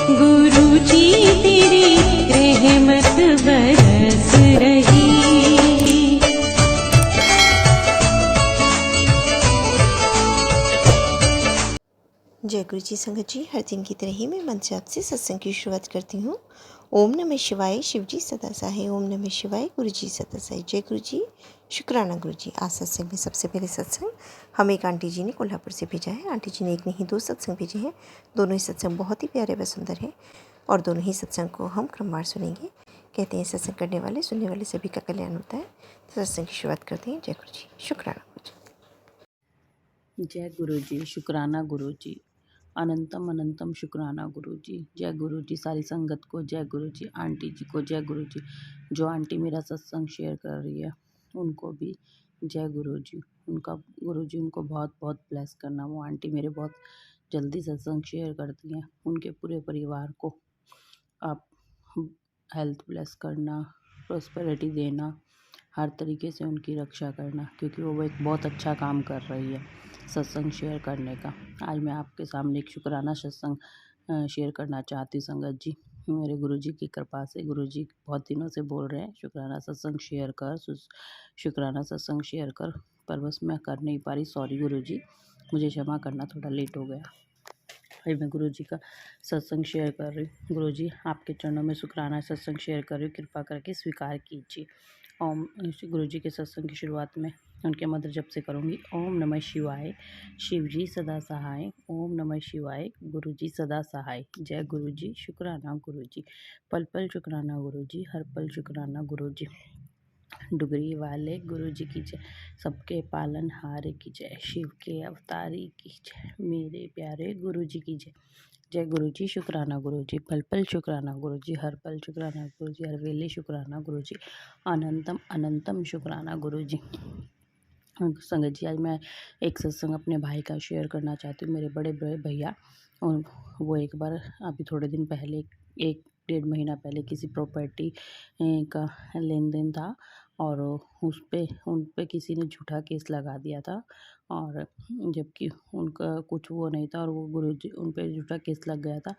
गुरु जी तेरी रहमत बरस रही। जय गुरु जी। संगत जी, हर दिन की तरह ही मैं मन से आपसे सत्संग की शुरुआत करती हूँ। ओम नमः शिवाय, शिव जी सदा सहाय। ओम नमः शिवाय, गुरु जी सदा सहाय। जय गुरु जी, शुक्राना गुरु जी। आज सत्संग में सबसे पहले सत्संग हमें एक आंटी जी ने कोल्हापुर से भेजा है। आंटी जी ने एक नहीं दो सत्संग भेजे हैं। दोनों ही सत्संग बहुत ही प्यारे व सुंदर हैं और दोनों ही सत्संग को हम क्रमवार सुनेंगे। कहते हैं सत्संग करने वाले सुनने वाले सभी का कल्याण होता है। तो सत्संग की शुरुआत करते हैं। जय गुरु जी, शुक्राना गुरु जी। जय गुरु जी, शुक्राना गुरु जी। अनंतम अनंतम शुक्राना गुरु जी। जय गुरु जी। सारी संगत को जय गुरु जी। आंटी जी को जय गुरु जी। जो आंटी मेरा सत्संग शेयर कर रही है उनको भी जय गुरु जी। उनका गुरु जी उनको बहुत बहुत ब्लेस करना। वो आंटी मेरे बहुत जल्दी सत्संग शेयर करती हैं। उनके पूरे परिवार को आप हेल्थ ब्लेस करना, प्रॉस्पेरिटी देना, हर तरीके से उनकी रक्षा करना, क्योंकि वो एक बहुत अच्छा काम कर रही है सत्संग शेयर करने का। आज मैं आपके सामने एक शुक्राना सत्संग शेयर करना चाहती हूँ संगत जी। मेरे गुरुजी की कृपा से गुरुजी बहुत दिनों से बोल रहे हैं शुक्राना सत्संग शेयर कर, शुक्राना सत्संग शेयर कर, पर बस मैं कर नहीं पा रही। सॉरी गुरुजी, मुझे क्षमा करना, थोड़ा लेट हो गया। भाई मैं गुरुजी का सत्संग शेयर कर रही हूँ। गुरुजी आपके चरणों में शुक्राना सत्संग शेयर कर रही हूँ, कृपा करके स्वीकार कीजिए। ओम गुरुजी के सत्संग की शुरुआत में उनके मंत्र जप से करूँगी। ओम नमः शिवाय, शिव जी सदा सहाय। ओम नमः शिवाय, गुरु जी सदा सहाय। जय गुरु जी, शुक्राना गुरु जी। पल पल शुक्राना गुरु जी, हर पल शुक्राना गुरु जी। डुगरी वाले गुरु जी की जय, सबके पालनहार की जय, शिव के अवतारी की जय, मेरे प्यारे गुरु जी की जय। जय गुरु जी, शुक्राना गुरु जी। पल पल शुक्राना गुरु जी, हर पल शुक्राना गुरु जी, हर वेले शुक्राना गुरु जी, अनंतम अनंतम शुक्राना गुरु जी। संगत जी, आज मैं एक सत्संग अपने भाई का शेयर करना चाहती हूँ। मेरे बड़े बड़े भैया, और वो एक बार अभी थोड़े दिन पहले, एक डेढ़ महीना पहले किसी प्रॉपर्टी का लेन देन था और उन पे किसी ने झूठा केस लगा दिया था, और जबकि उनका कुछ वो नहीं था और वो गुरुजी उन पे झूठा केस लग गया था,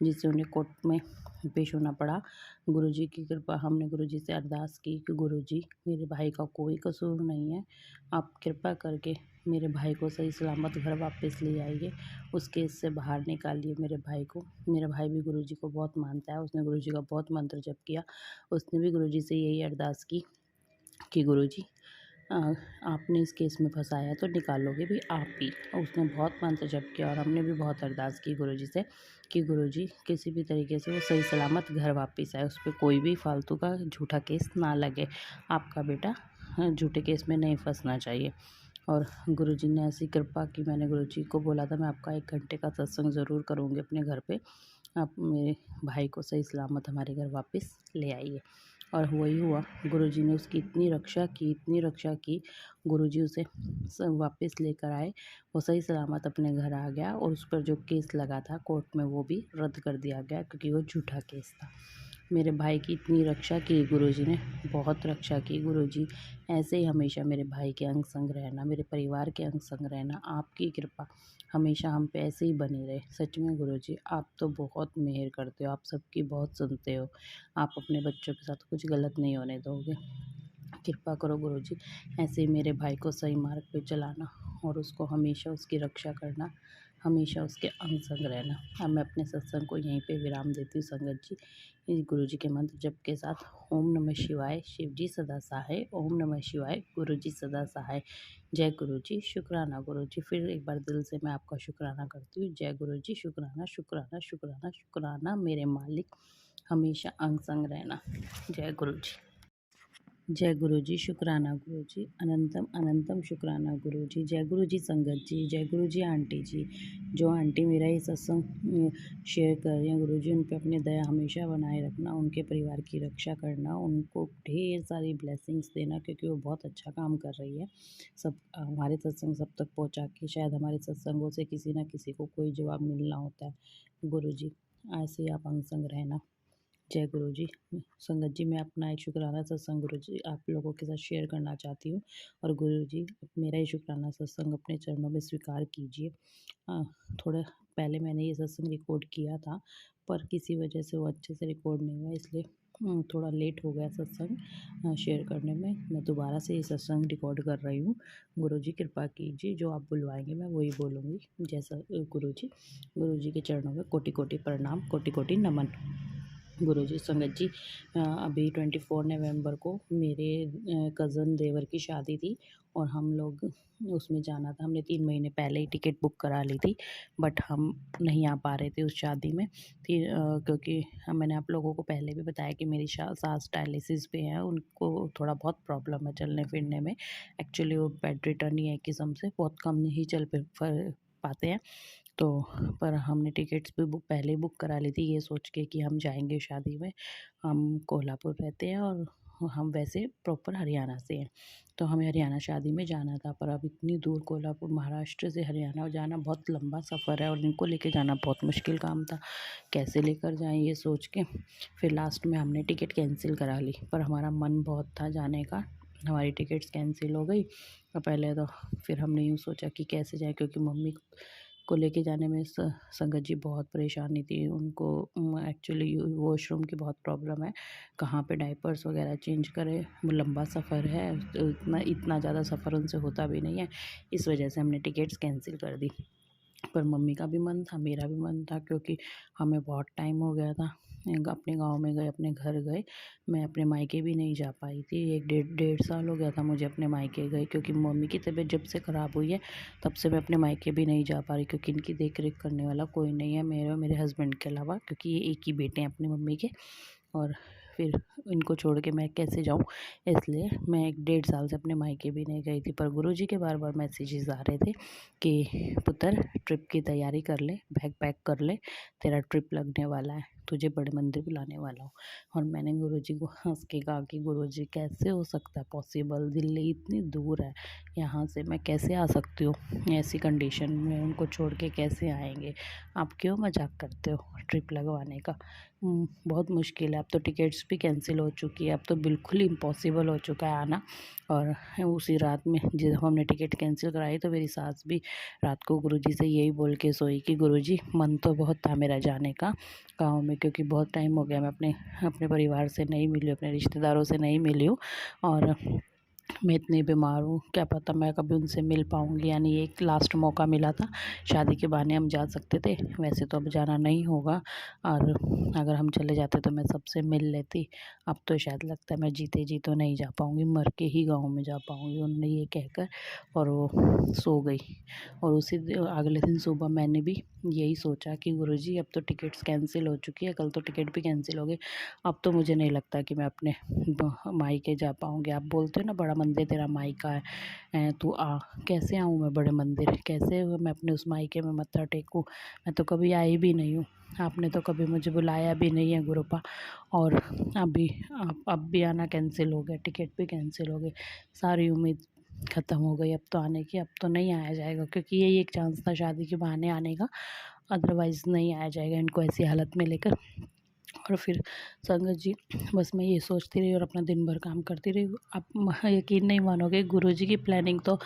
जिससे उन्हें कोर्ट में पेश होना पड़ा। गुरुजी की कृपा, हमने गुरुजी से अरदास की कि गुरुजी मेरे भाई का कोई कसूर नहीं है, आप कृपा करके मेरे भाई को सही सलामत घर वापस ले आइए, उस केस से बाहर निकालिए मेरे भाई को। मेरा भाई भी गुरुजी को बहुत मानता है, उसने गुरुजी का बहुत मंत्र जप किया। उसने भी गुरुजी से यही अरदास की कि गुरुजी आपने इस केस में फंसाया तो निकालोगे भी आप ही। उसने बहुत मंत्र जप किया और हमने भी बहुत अरदास की गुरुजी से कि गुरुजी किसी भी तरीके से वो सही सलामत घर वापस आए, उस पर कोई भी फालतू का झूठा केस ना लगे, आपका बेटा झूठे केस में नहीं फंसना चाहिए। और गुरुजी ने ऐसी कृपा की, मैंने गुरुजी को बोला था मैं आपका 1 घंटे का सत्संग ज़रूर करूँगी अपने घर पे, आप मेरे भाई को सही सलामत हमारे घर वापस ले आइए। और वही हुआ। गुरुजी ने उसकी इतनी रक्षा की, इतनी रक्षा की, गुरुजी उसे वापस लेकर आए। वो सही सलामत अपने घर आ गया और उस पर जो केस लगा था कोर्ट में वो भी रद्द कर दिया गया, क्योंकि वो झूठा केस था। मेरे भाई की इतनी रक्षा की गुरुजी ने, बहुत रक्षा की। गुरुजी ऐसे ही हमेशा मेरे भाई के अंग संग रहना, मेरे परिवार के अंग संग रहना, आपकी कृपा हमेशा हम पे ऐसे ही बनी रहे। सच में गुरुजी आप तो बहुत मेहर करते हो, आप सबकी बहुत सुनते हो, आप अपने बच्चों के साथ कुछ गलत नहीं होने दोगे। कृपा करो गुरुजी, ऐसे ही मेरे भाई को सही मार्ग पे चलाना और उसको हमेशा उसकी रक्षा करना, हमेशा उसके अंग संग रहना। अब मैं अपने सत्संग को यहीं पे विराम देती हूँ संगत जी, इस गुरुजी के मंत्र जप के साथ। ओम नमः शिवाय, शिव जी सदा सहाय। ओम नमः शिवाय, गुरु जी सदा सहाय। जय गुरु जी, शुक्राना गुरु जी। फिर एक बार दिल से मैं आपका शुक्राना करती हूँ। जय गुरु जी, शुक्राना शुक्राना शुक्राना शुक्राना, मेरे मालिक हमेशा अंग संग रहना। जय गुरु जी। जय गुरु जी, शुक्राना गुरु जी। अनंतम अनंतम शुक्राना गुरु जी। जय गुरु जी संगत जी। जय गुरु जी आंटी जी। जो आंटी मेरा ये सत्संग शेयर कर रही हैं, गुरु जी उन पर अपनी दया हमेशा बनाए रखना, उनके परिवार की रक्षा करना, उनको ढेर सारी ब्लेसिंग्स देना, क्योंकि वो बहुत अच्छा काम कर रही है। सब हमारे सत्संग सब तक पहुँचा के, शायद हमारे सत्संगों से किसी न किसी को कोई जवाब मिलना होता है। गुरु जी ऐसे ही आप अंग संग रहना। जय गुरु जी। संगत जी, मैं अपना एक शुक्राना सत्संग गुरु जी आप लोगों के साथ शेयर करना चाहती हूँ, और गुरु जी मेरा ये शुक्राना सत्संग अपने चरणों में स्वीकार कीजिए। थोड़ा पहले मैंने ये सत्संग रिकॉर्ड किया था, पर किसी वजह से वो अच्छे से रिकॉर्ड नहीं हुआ, इसलिए थोड़ा लेट हो गया सत्संग शेयर करने में। मैं दोबारा से ये सत्संग रिकॉर्ड कर रही हूँ। गुरुजी कृपा कीजिए, जो आप बुलवाएंगे मैं वही बोलूँगी। जैसा गुरुजी के चरणों में कोटि कोटि प्रणाम, कोटि कोटि नमन। गुरुजी संगत जी, अभी 24 नवंबर को मेरे कज़न देवर की शादी थी और हम लोग उसमें जाना था। हमने 3 महीने पहले ही टिकट बुक करा ली थी, बट हम नहीं आ पा रहे थे उस शादी में। फिर क्योंकि मैंने आप लोगों को पहले भी बताया कि मेरी सास डायलिसिस पे हैं, उनको थोड़ा बहुत प्रॉब्लम है चलने फिरने में। एक्चुअली वो बेड रिटर्न ही है, एक किस्म से बहुत कम ही चल पाते हैं। तो पर हमने टिकट्स भी पहले ही बुक करा ली थी, ये सोच के कि हम जाएंगे शादी में। हम कोल्हापुर रहते हैं और हम वैसे प्रॉपर हरियाणा से हैं, तो हमें हरियाणा शादी में जाना था। पर अब इतनी दूर कोल्हापुर, महाराष्ट्र से हरियाणा जाना बहुत लंबा सफ़र है और इनको लेके जाना बहुत मुश्किल काम था। कैसे लेकर जाएं ये सोच के फिर लास्ट में हमने टिकट कैंसिल करा ली। पर हमारा मन बहुत था जाने का, हमारी टिकट्स कैंसिल हो गई। और पहले तो फिर हमने यूँ सोचा कि कैसे जाएं, क्योंकि मम्मी को लेके जाने में संगत जी बहुत परेशानी थी। उनको एक्चुअली वॉशरूम की बहुत प्रॉब्लम है, कहाँ पे डायपर्स वगैरह चेंज करें, वो लंबा सफ़र है, तो इतना ज़्यादा सफ़र उनसे होता भी नहीं है। इस वजह से हमने टिकट्स कैंसिल कर दी। पर मम्मी का भी मन था, मेरा भी मन था, क्योंकि हमें बहुत टाइम हो गया था अपने गांव में गए, अपने घर गए। मैं अपने मायके भी नहीं जा पाई थी, एक डेढ़ साल हो गया था मुझे अपने मायके गए, क्योंकि मम्मी की तबीयत जब से ख़राब हुई है तब से मैं अपने मायके भी नहीं जा पा रही, क्योंकि इनकी देख रेख करने वाला कोई नहीं है मेरे और मेरे हस्बैंड के अलावा, क्योंकि ये एक ही बेटे हैं अपनी मम्मी के। और फिर इनको छोड़ के मैं कैसे जाऊं, इसलिए मैं एक डेढ़ साल से अपने मायके भी नहीं गई थी। पर गुरुजी के बार बार मैसेजेस आ रहे थे कि पुत्र ट्रिप की तैयारी कर ले, बैग पैक कर ले, तेरा ट्रिप लगने वाला है, तुझे बड़े मंदिर बुलाने वाला हूँ। और मैंने गुरुजी को हंस के कहा कि गुरुजी कैसे हो सकता है पॉसिबल, दिल्ली इतनी दूर है, यहाँ से मैं कैसे आ सकती हूँ, ऐसी कंडीशन में उनको छोड़ के कैसे आएंगे, आप क्यों मजाक करते हो ट्रिप लगवाने का। बहुत मुश्किल है, अब तो टिकट्स भी कैंसिल हो चुकी है, अब तो बिल्कुल ही इम्पॉसिबल हो चुका है आना। और उसी रात में जब हमने टिकट कैंसिल कराई तो मेरी सास भी रात को गुरुजी से यही बोल के सोई कि गुरुजी मन तो बहुत था मेरा जाने का गाँव में, क्योंकि बहुत टाइम हो गया मैं अपने परिवार से नहीं मिली हूँ, अपने रिश्तेदारों से नहीं मिली हूँ, और मैं इतनी बीमार हूँ, क्या पता मैं कभी उनसे मिल पाऊँगी। यानी एक लास्ट मौका मिला था, शादी के बहाने हम जा सकते थे, वैसे तो अब जाना नहीं होगा, और अगर हम चले जाते तो मैं सबसे मिल लेती। अब तो शायद लगता है मैं जीते जी तो नहीं जा पाऊँगी, मर के ही गाँव में जा पाऊँगी, उन्होंने ये कहकर, और वो सो गई। और अगले दिन सुबह मैंने भी यही सोचा कि गुरुजी अब तो टिकट्स कैंसिल हो चुकी है, कल तो टिकट भी कैंसिल हो गई, अब तो मुझे नहीं लगता कि मैं अपने मायके जा पाऊँगी। आप बोलते हो ना बड़ा मंदिर तेरा मायका है, तू आ, कैसे आऊँ मैं बड़े मंदिर, कैसे मैं अपने उस मायके में मत्था टेकूँ, मैं तो कभी आई भी नहीं हूँ, आपने तो कभी मुझे बुलाया भी नहीं है गुरुपा। और अब भी आना कैंसिल हो गया, टिकट भी कैंसिल हो गए, सारी उम्मीद ख़त्म हो गई अब तो आने की, अब तो नहीं आया जाएगा, क्योंकि यही एक चांस था शादी के बहाने आने का, अदरवाइज़ नहीं आया जाएगा इनको ऐसी हालत में लेकर। और फिर संगत जी, बस मैं ये सोचती रही और अपना दिन भर काम करती रही। आप यकीन नहीं मानोगे, गुरुजी की प्लानिंग तो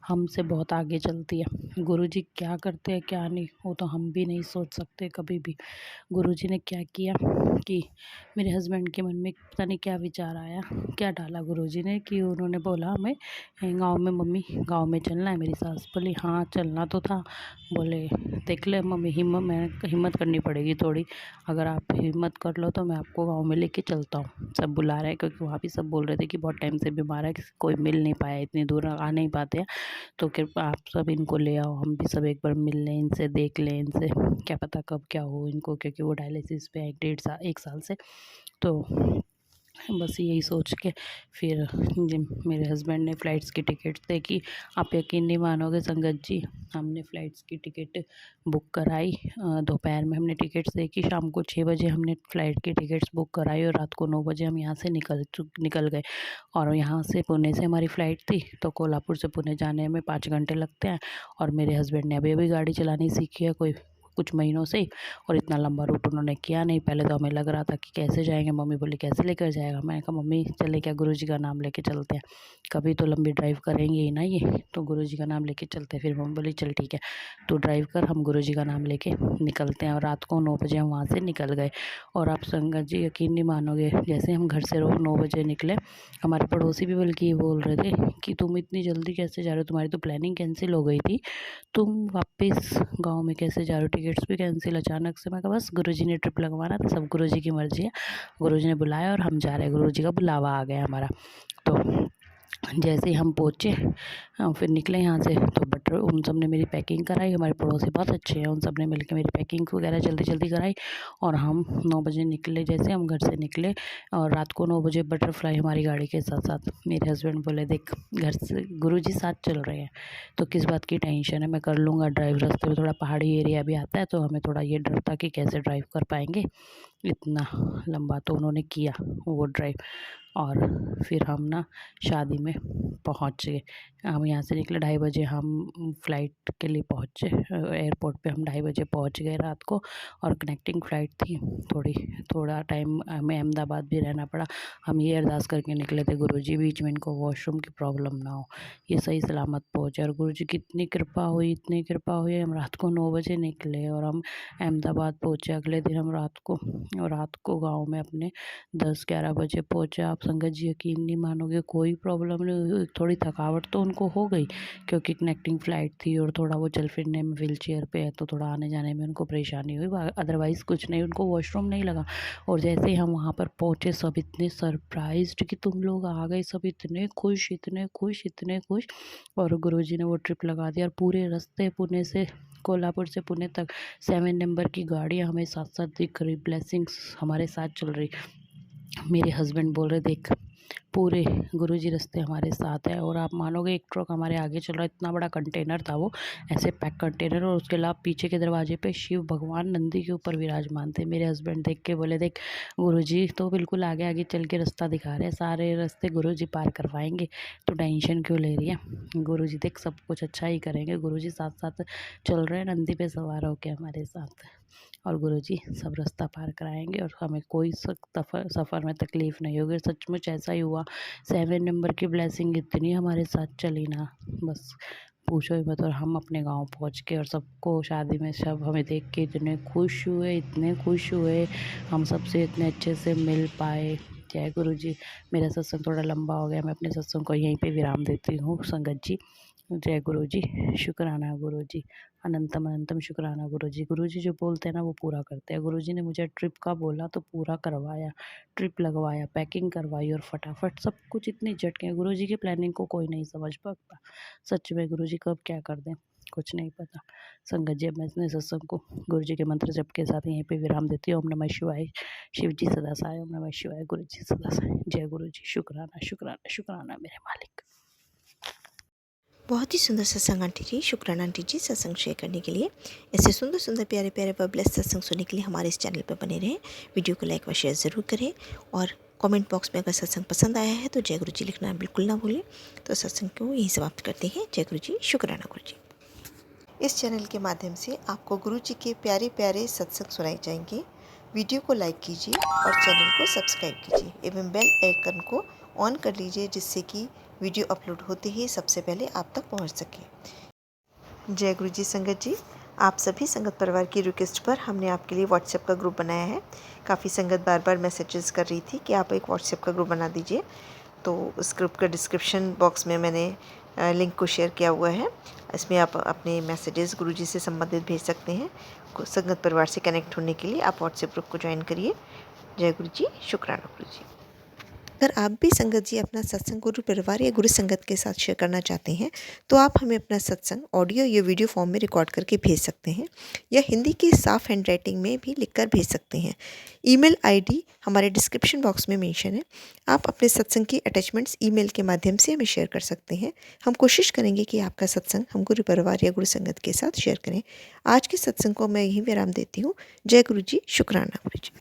हमसे बहुत आगे चलती है। गुरुजी क्या करते हैं क्या नहीं, वो तो हम भी नहीं सोच सकते कभी भी। गुरुजी ने क्या किया कि मेरे हस्बैंड के मन में पता नहीं क्या विचार आया, क्या डाला गुरुजी ने कि उन्होंने बोला हमें गाँव में, मम्मी गाँव में चलना है। मेरी सास बोली हाँ चलना तो था। बोले देख ले मम्मी, हिम्मत करनी पड़ेगी थोड़ी, अगर आप हिम्मत कर लो तो मैं आपको गाँव में लेके चलता हूँ। सब बुला रहे हैं, क्योंकि वहाँ भी सब बोल रहे थे कि बहुत टाइम से बीमार है, कोई मिल नहीं पाया, इतनी दूर आ नहीं पाते हैं, तो कृपया आप सब इनको ले आओ, हम भी सब एक बार मिल लें इनसे, देख लें इनसे, क्या पता कब क्या हो इनको, क्योंकि वो डायलिसिस पे है एक साल से। तो बस यही सोच के फिर मेरे हस्बैंड ने फ़्लाइट्स की टिकट देखी। आप यकीन नहीं मानोगे संगत जी, हमने फ़्लाइट्स की टिकट बुक कराई, दोपहर में हमने टिकट्स देखी, शाम को 6 बजे हमने फ़्लाइट की टिकट्स बुक कराई और रात को 9 बजे हम यहाँ से निकल गए। और यहाँ से पुणे से हमारी फ़्लाइट थी, तो कोल्हापुर से पुणे जाने में 5 घंटे लगते हैं, और मेरे हस्बैंड ने अभी अभी गाड़ी चलानी सीखी है, कोई कुछ महीनों से, और इतना लंबा रूट उन्होंने किया नहीं। पहले तो हमें लग रहा था कि कैसे जाएंगे, मम्मी बोली कैसे लेकर जाएगा। मैंने कहा मम्मी चले क्या, गुरुजी का नाम लेके चलते हैं, कभी तो लंबी ड्राइव करेंगे ही ना ये, तो गुरुजी का नाम लेके चलते हैं। फिर मम्मी बोली चल ठीक है तो ड्राइव कर, हम गुरुजी का नाम लेके निकलते हैं। और रात को 9 बजे हम वहाँ से निकल गए। और आप संगत जी यकीन नहीं मानोगे, जैसे हम घर से रोज़ 9 बजे निकले, हमारे पड़ोसी भी बल्कि ये बोल रहे थे कि तुम इतनी जल्दी कैसे जा रहे हो, तुम्हारी तो प्लानिंग कैंसिल हो गई थी, तुम वापस गांव में कैसे जा रहे हो, टिकट्स भी कैंसिल अचानक से। मैं कहा बस गुरुजी ने ट्रिप लगवाना था, सब गुरुजी की मर्जी है, गुरुजी ने बुलाया और हम जा रहे हैं, गुरुजी का बुलावा आ गया हमारा। तो जैसे ही हम पहुँचे फिर निकले यहाँ से, तो बटर उन सब ने मेरी पैकिंग कराई। हमारे पड़ोसी बहुत अच्छे हैं, उन सब ने मिलकर मेरी पैकिंग वगैरह जल्दी जल्दी कराई। और हम 9 बजे निकले, जैसे हम घर से निकले और रात को 9 बजे बटरफ्लाई हमारी गाड़ी के साथ साथ। मेरे हस्बैंड बोले देख घर से गुरुजी साथ चल रहे हैं तो किस बात की टेंशन है, मैं कर लूँगा ड्राइव। रास्ते में थोड़ा पहाड़ी एरिया भी आता है तो हमें थोड़ा ये डर था कि कैसे ड्राइव कर पाएंगे इतना लंबा, तो उन्होंने किया वो ड्राइव। और फिर हम ना शादी में पहुंच गए। हम यहाँ से निकले 2:30 बजे, हम फ़्लाइट के लिए पहुँचे एयरपोर्ट पे। हम 2:30 बजे पहुँच गए रात को, और कनेक्टिंग फ़्लाइट थी, थोड़ा टाइम हमें अहमदाबाद भी रहना पड़ा। हम ये अरदास करके निकले थे गुरुजी बीच में इनको वॉशरूम की प्रॉब्लम ना हो, ये सही सलामत पहुँचे। और गुरुजी की इतनी कृपा हुई, इतनी कृपा हुई, हम रात को 9 बजे निकले और हम अहमदाबाद पहुँचे। अगले दिन हम रात को गाँव में अपने 10-11 बजे पहुँचे। आप संगत जी यकीन नहीं मानोगे, कोई प्रॉब्लम नहीं हुई। थोड़ी थकावट तो उनको हो गई क्योंकि कनेक्टिंग फ़्लाइट थी और थोड़ा वो चल फिरने में व्हील चेयर पे है तो थोड़ा आने जाने में उनको परेशानी हुई, अदरवाइज़ कुछ नहीं, उनको वॉशरूम नहीं लगा। और जैसे ही हम वहाँ पर पहुँचे सब इतने सरप्राइज्ड कि तुम लोग आ गए, सब इतने खुश, इतने खुश, इतने खुश। और गुरुजी ने वो ट्रिप लगा दिया। और पूरे रास्ते कोल्हापुर से पुणे तक 7 नंबर की गाड़ियाँ हमें साथ साथ दिख रही, ब्लेसिंग्स हमारे साथ चल रही। मेरे हस्बैंड बोल रहे देख पूरे गुरुजी रास्ते हमारे साथ है। और आप मानोगे एक ट्रक हमारे आगे चल रहा, इतना बड़ा कंटेनर था वो, ऐसे पैक कंटेनर, और उसके अलावा पीछे के दरवाजे पे शिव भगवान नंदी के ऊपर विराजमान थे। मेरे हस्बैंड देख के बोले देख गुरुजी तो बिल्कुल आगे आगे चल के रास्ता दिखा रहे हैं, सारे रास्ते गुरुजी पार करवाएंगे, तो टेंशन क्यों ले रही है, गुरुजी देख सब कुछ अच्छा ही करेंगे, गुरुजी साथ साथ चल रहे हैं नंदी पे सवार होके हमारे साथ, और गुरुजी सब रास्ता पार कराएंगे और हमें कोई सफ़र में तकलीफ़ नहीं होगी। सचमुच ऐसा ही हुआ। 7 नंबर की ब्लेसिंग इतनी हमारे साथ चली ना, बस पूछो ही मत। और हम अपने गांव पहुंच के और सबको शादी में सब हमें देख के इतने खुश हुए, इतने खुश हुए, हम सबसे इतने अच्छे से मिल पाए। जय गुरुजी। मेरा सत्संग थोड़ा लंबा हो गया, मैं अपने सत्संग को यहीं पे विराम देती हूँ संगत जी। जय गुरुजी, शुक्राना गुरुजी, अनंतम अनंतम शुक्राना गुरुजी। गुरुजी जो बोलते हैं ना वो पूरा करते हैं। गुरुजी ने मुझे ट्रिप का बोला तो पूरा करवाया, ट्रिप लगवाया, पैकिंग करवाई और फटाफट सब कुछ इतनी झटके। गुरुजी की प्लानिंग को कोई नहीं समझ पाता, सच में गुरुजी कब क्या कर दें कुछ नहीं पता। संगत जी, अब मैं अपने सत्संग को गुरुजी के मंत्र जप के साथ यहीं पे विराम देती हूँ। ओम नमः शिवाय, शिव जी सदा सहाय। ओम नमः शिवाय, गुरु जी सदा सहाय। जय गुरु जी। शुक्राना शुक्राना शुक्राना मेरे मालिक। बहुत ही सुंदर सत्संग आंटी जी, शुक्राना आंटी जी सत्संग शेयर करने के लिए। ऐसे सुंदर सुंदर प्यारे प्यारे व ब्लेस्ड सत्संग सुनने के लिए हमारे इस चैनल पर बने रहें। वीडियो को लाइक व शेयर ज़रूर करें, और कमेंट बॉक्स में अगर सत्संग पसंद आया है तो जय गुरु जी लिखना बिल्कुल ना भूलें। तो सत्संग को यहीं समाप्त करते हैं। जय गुरु जी, शुक्राना गुरु जी। इस चैनल के माध्यम से आपको गुरु जी के प्यारे प्यारे सत्संग सुनाए जाएंगे। वीडियो को लाइक कीजिए और चैनल को सब्सक्राइब कीजिए एवं बेल आइकन को ऑन कर लीजिए, जिससे कि वीडियो अपलोड होते ही सबसे पहले आप तक पहुंच सके। जय गुरु जी। संगत जी, आप सभी संगत परिवार की रिक्वेस्ट पर हमने आपके लिए व्हाट्सएप का ग्रुप बनाया है। काफ़ी संगत बार बार मैसेजेस कर रही थी कि आप एक व्हाट्सएप का ग्रुप बना दीजिए, तो उस ग्रुप का डिस्क्रिप्शन बॉक्स में मैंने लिंक को शेयर किया हुआ है। इसमें आप अपने मैसेजेस गुरुजी से संबंधित भेज सकते हैं। संगत परिवार से कनेक्ट होने के लिए आप व्हाट्सएप ग्रुप को ज्वाइन करिए। जय गुरु जी, शुक्राना गुरु जी। अगर आप भी संगत जी अपना सत्संग गुरु परिवार या गुरु संगत के साथ शेयर करना चाहते हैं तो आप हमें अपना सत्संग ऑडियो या वीडियो फॉर्म में रिकॉर्ड करके भेज सकते हैं, या हिंदी की साफ हैंड राइटिंग में भी लिखकर भेज सकते हैं। ईमेल आईडी हमारे डिस्क्रिप्शन बॉक्स में मेंशन है। आप अपने सत्संग की अटैचमेंट्स ईमेल के माध्यम से हमें शेयर कर सकते हैं। हम कोशिश करेंगे कि आपका सत्संग हम गुरु परिवार या गुरु संगत के साथ शेयर करें। आज के सत्संग को मैं यहीं विराम देती हूँ। जय गुरु जी, शुक्राना गुरु जी।